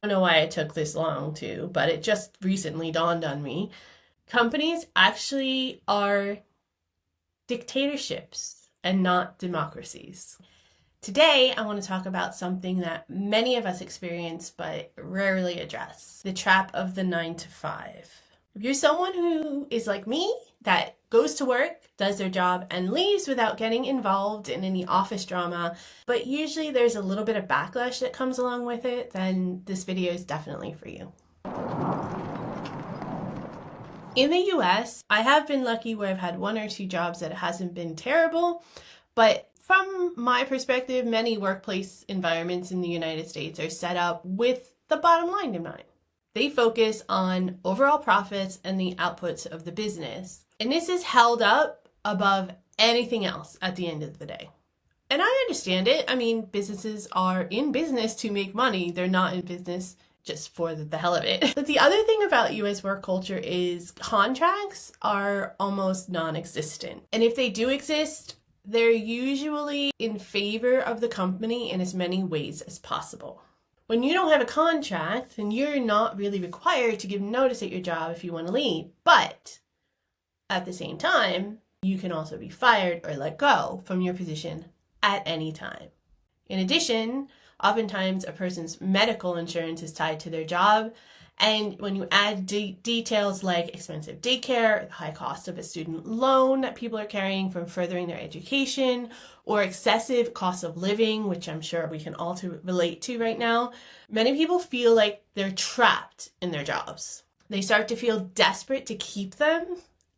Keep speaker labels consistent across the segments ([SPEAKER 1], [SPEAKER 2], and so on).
[SPEAKER 1] I don't know why it took this long to, but it just recently dawned on me. Companies actually are dictatorships and not democracies. Today, I want to talk about something that many of us experience but rarely address: the trap of the 9 to 5. If you're someone who is like me, that goes to work, does their job, and leaves without getting involved in any office drama, but usually there's a little bit of backlash that comes along with it, then this video is definitely for you. In the US, I have been lucky where I've had 1 or 2 jobs that hasn't been terrible, but from my perspective, many workplace environments in the United States are set up with the bottom line in mind. They focus on overall profits and the outputs of the business. And this is held up above anything else at the end of the day. And I understand it. I mean, businesses are in business to make money. They're not in business just for the hell of it. But the other thing about US work culture is contracts are almost non-existent. And if they do exist, they're usually in favor of the company in as many ways as possible. When you don't have a contract, then you're not really required to give notice at your job if you want to leave. But at the same time, you can also be fired or let go from your position at any time. In addition, oftentimes a person's medical insurance is tied to their job. And when you add details like expensive daycare, the high cost of a student loan that people are carrying from furthering their education, or excessive cost of living, which I'm sure we can all relate to right now, many people feel like they're trapped in their jobs. They start to feel desperate to keep them,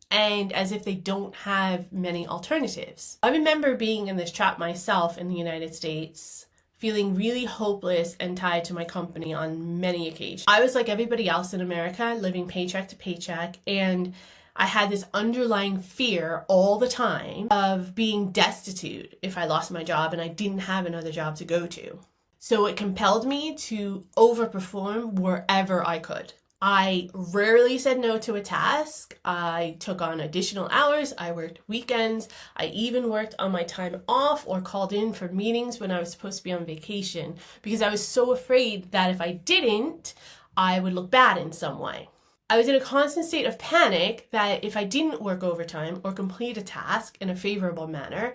[SPEAKER 1] and as if they don't have many alternatives. I remember being in this trap myself in the United States, feeling really hopeless and tied to my company on many occasions. I was like everybody else in America, living paycheck to paycheck, and I had this underlying fear all the time of being destitute if I lost my job and I didn't have another job to go to. So it compelled me to overperform wherever I could. I rarely said no to a task. I took on additional hours. I worked weekends. I even worked on my time off or called in for meetings when I was supposed to be on vacation because I was so afraid that if I didn't, I would look bad in some way. I was in a constant state of panic that if I didn't work overtime or complete a task in a favorable manner,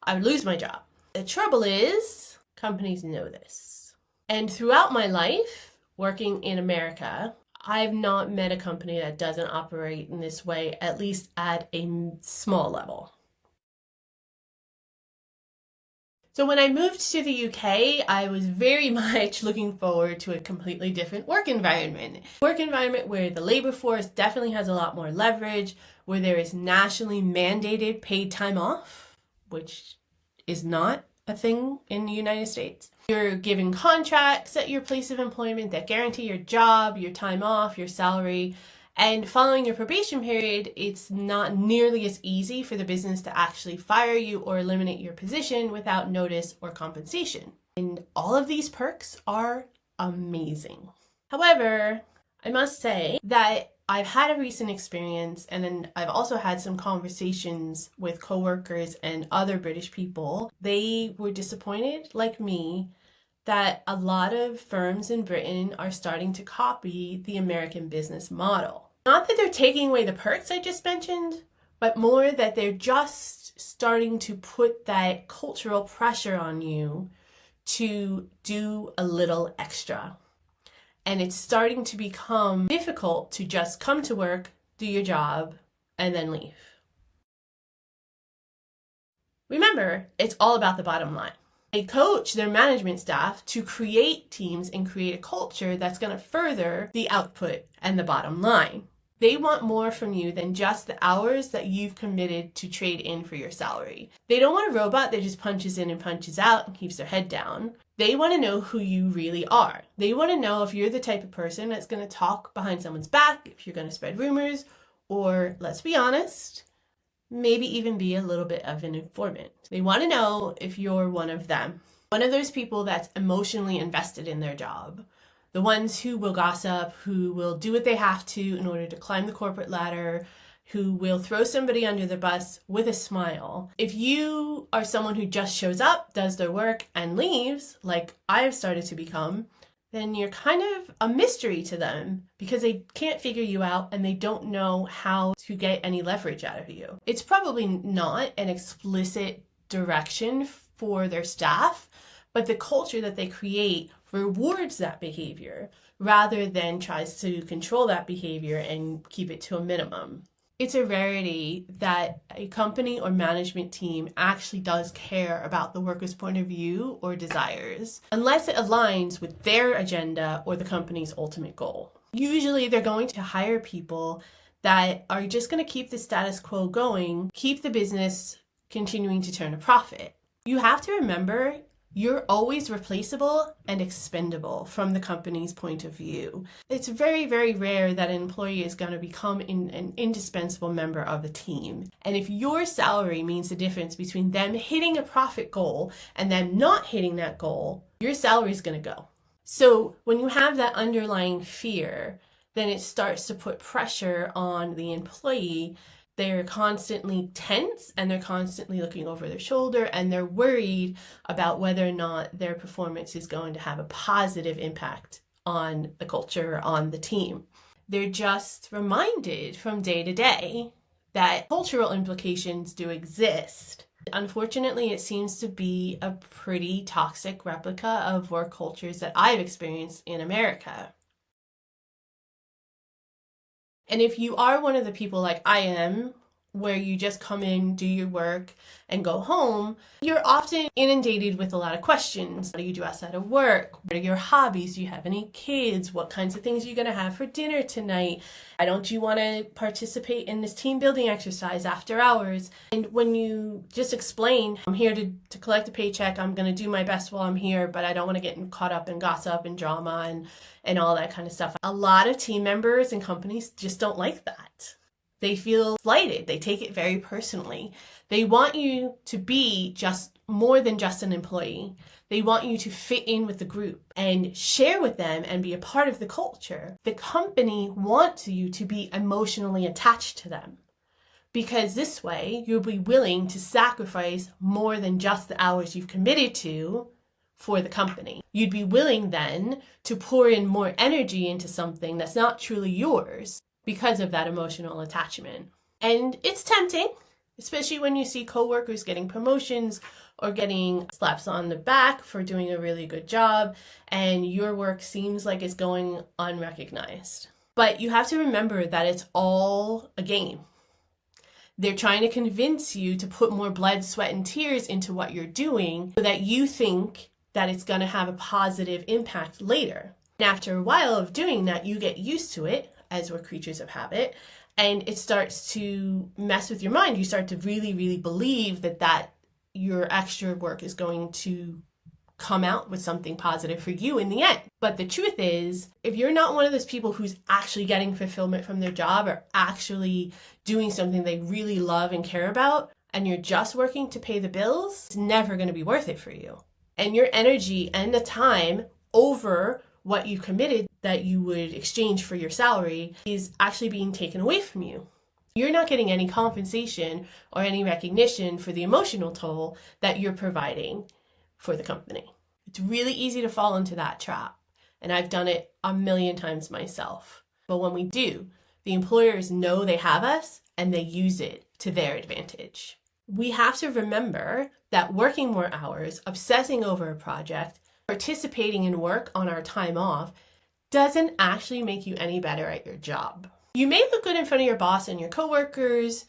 [SPEAKER 1] I would lose my job. The trouble is, companies know this. And throughout my life, working in America, I've not met a company that doesn't operate in this way, at least at a small level. So when I moved to the UK, I was very much looking forward to a completely different work environment. Work environment where the labor force definitely has a lot more leverage, where there is nationally mandated paid time off, which is not a thing in the United States. You're given contracts at your place of employment that guarantee your job, your time off, your salary, and following your probation period, it's not nearly as easy for the business to actually fire you or eliminate your position without notice or compensation. And all of these perks are amazing. However, I must say that I've had a recent experience, and then I've also had some conversations with coworkers and other British people. They were disappointed, like me, that a lot of firms in Britain are starting to copy the American business model. Not that they're taking away the perks I just mentioned, but more that they're just starting to put that cultural pressure on you to do a little extra. And it's starting to become difficult to just come to work, do your job, and then leave. Remember, it's all about the bottom line. They coach their management staff to create teams and create a culture that's going to further the output and the bottom line. They want more from you than just the hours that you've committed to trade in for your salary. They don't want a robot that just punches in and punches out and keeps their head down. They want to know who you really are. They want to know if you're the type of person that's going to talk behind someone's back, if you're going to spread rumors, or, let's be honest, maybe even be a little bit of an informant. They want to know if you're one of them. One of those people that's emotionally invested in their job. The ones who will gossip, who will do what they have to in order to climb the corporate ladder, who will throw somebody under the bus with a smile. If you are someone who just shows up, does their work, and leaves, like I've started to become, then you're kind of a mystery to them because they can't figure you out and they don't know how to get any leverage out of you. It's probably not an explicit direction for their staff, but the culture that they create rewards that behavior rather than tries to control that behavior and keep it to a minimum. It's a rarity that a company or management team actually does care about the worker's point of view or desires, unless it aligns with their agenda or the company's ultimate goal. Usually they're going to hire people that are just going to keep the status quo going, keep the business continuing to turn a profit. You have to remember you're always replaceable and expendable from the company's point of view. It's very, very rare that an employee is going to become an indispensable member of the team. And if your salary means the difference between them hitting a profit goal and them not hitting that goal, your salary is going to go. So when you have that underlying fear, then it starts to put pressure on the employee. They're constantly tense and they're constantly looking over their shoulder and they're worried about whether or not their performance is going to have a positive impact on the culture, on the team. They're just reminded from day to day that cultural implications do exist. Unfortunately, it seems to be a pretty toxic replica of work cultures that I've experienced in America. And if you are one of the people like I am, where you just come in, do your work, and go home, you're often inundated with a lot of questions. What do you do outside of work? What are your hobbies? Do you have any kids? What kinds of things are you going to have for dinner tonight? Why don't you want to participate in this team building exercise after hours? And when you just explain, I'm here to collect a paycheck, I'm going to do my best while I'm here, but I don't want to get caught up in gossip and drama and all that kind of stuff. A lot of team members and companies just don't like that. They feel slighted. They take it very personally. They want you to be just more than just an employee. They want you to fit in with the group and share with them and be a part of the culture. The company wants you to be emotionally attached to them because this way you'll be willing to sacrifice more than just the hours you've committed to for the company. You'd be willing then to pour in more energy into something that's not truly yours because of that emotional attachment. And it's tempting, especially when you see coworkers getting promotions or getting slaps on the back for doing a really good job, and your work seems like it's going unrecognized. But you have to remember that it's all a game. They're trying to convince you to put more blood, sweat, and tears into what you're doing so that you think that it's going to have a positive impact later. And after a while of doing that, you get used to it, as we're creatures of habit, and it starts to mess with your mind. You start to really, really believe that your extra work is going to come out with something positive for you in the end. But the truth is, if you're not one of those people who's actually getting fulfillment from their job or actually doing something they really love and care about, and you're just working to pay the bills, it's never going to be worth it for you. And your energy and the time over what you committed that you would exchange for your salary is actually being taken away from you. You're not getting any compensation or any recognition for the emotional toll that you're providing for the company. It's really easy to fall into that trap, and I've done it a million times myself. But when we do, the employers know they have us and they use it to their advantage. We have to remember that working more hours, obsessing over a project, participating in work on our time off doesn't actually make you any better at your job. You may look good in front of your boss and your coworkers,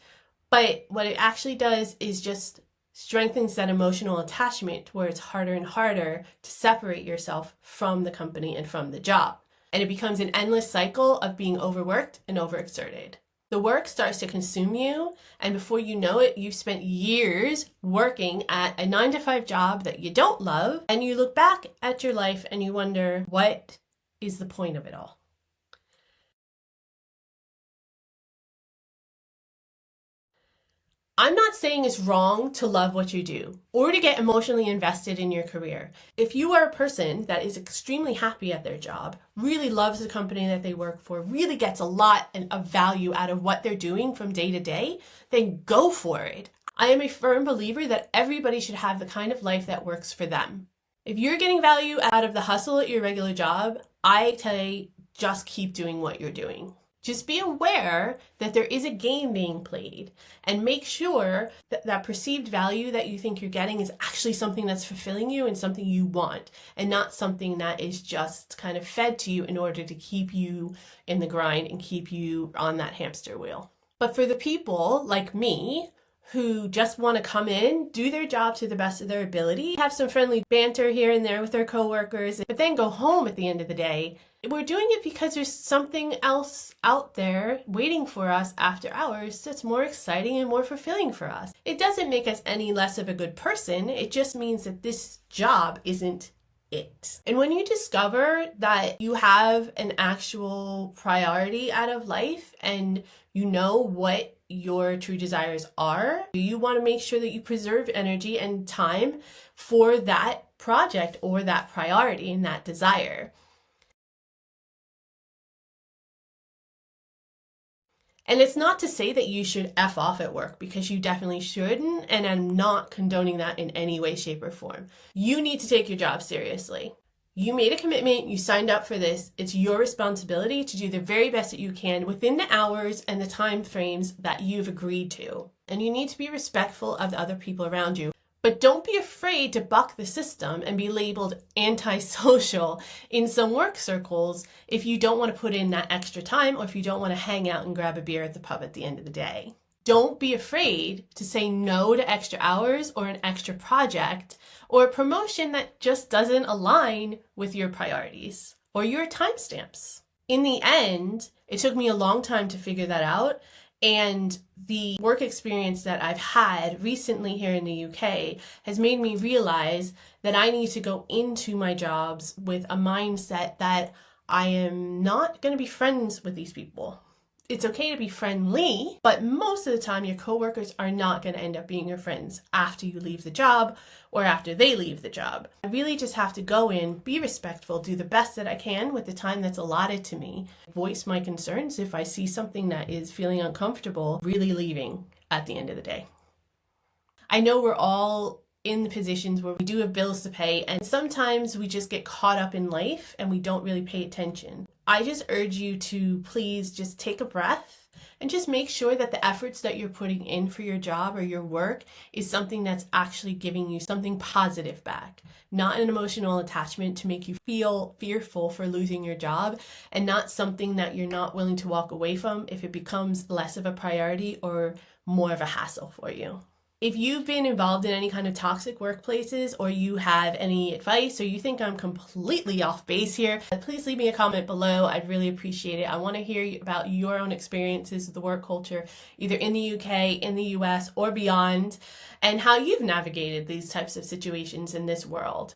[SPEAKER 1] but what it actually does is just strengthens that emotional attachment where it's harder and harder to separate yourself from the company and from the job. And it becomes an endless cycle of being overworked and overexerted. The work starts to consume you, and before you know it, you've spent years working at a 9-to-5 job that you don't love, and you look back at your life and you wonder, what is the point of it all? I'm not saying it's wrong to love what you do or to get emotionally invested in your career. If you are a person that is extremely happy at their job, really loves the company that they work for, really gets a lot of value out of what they're doing from day to day, then go for it. I am a firm believer that everybody should have the kind of life that works for them. If you're getting value out of the hustle at your regular job, I tell you, just keep doing what you're doing. Just be aware that there is a game being played and make sure that that perceived value that you think you're getting is actually something that's fulfilling you and something you want, and not something that is just kind of fed to you in order to keep you in the grind and keep you on that hamster wheel. But for the people like me who just want to come in, do their job to the best of their ability, have some friendly banter here and there with their coworkers, but then go home at the end of the day, we're doing it because there's something else out there waiting for us after hours that's more exciting and more fulfilling for us. It doesn't make us any less of a good person. It just means that this job isn't it. And when you discover that you have an actual priority out of life and you know what your true desires are, you want to make sure that you preserve energy and time for that project or that priority and that desire. And it's not to say that you should F off at work, because you definitely shouldn't, and I'm not condoning that in any way, shape, or form. You need to take your job seriously. You made a commitment, you signed up for this. It's your responsibility to do the very best that you can within the hours and the time frames that you've agreed to. And you need to be respectful of the other people around you. But don't be afraid to buck the system and be labeled antisocial in some work circles if you don't want to put in that extra time, or if you don't want to hang out and grab a beer at the pub at the end of the day. Don't be afraid to say no to extra hours or an extra project or a promotion that just doesn't align with your priorities or your timestamps. In the end, it took me a long time to figure that out. And the work experience that I've had recently here in the UK has made me realize that I need to go into my jobs with a mindset that I am not going to be friends with these people. It's okay to be friendly, but most of the time your coworkers are not going to end up being your friends after you leave the job or after they leave the job. I really just have to go in, be respectful, do the best that I can with the time that's allotted to me, voice my concerns if I see something that is feeling uncomfortable, really leaving at the end of the day. I know we're all in the positions where we do have bills to pay, and sometimes we just get caught up in life and we don't really pay attention. I just urge you to please just take a breath and just make sure that the efforts that you're putting in for your job or your work is something that's actually giving you something positive back, not an emotional attachment to make you feel fearful for losing your job, and not something that you're not willing to walk away from if it becomes less of a priority or more of a hassle for you. If you've been involved in any kind of toxic workplaces, or you have any advice, or you think I'm completely off base here, please leave me a comment below. I'd really appreciate it. I want to hear about your own experiences with the work culture, either in the UK, in the US, or beyond, and how you've navigated these types of situations in this world.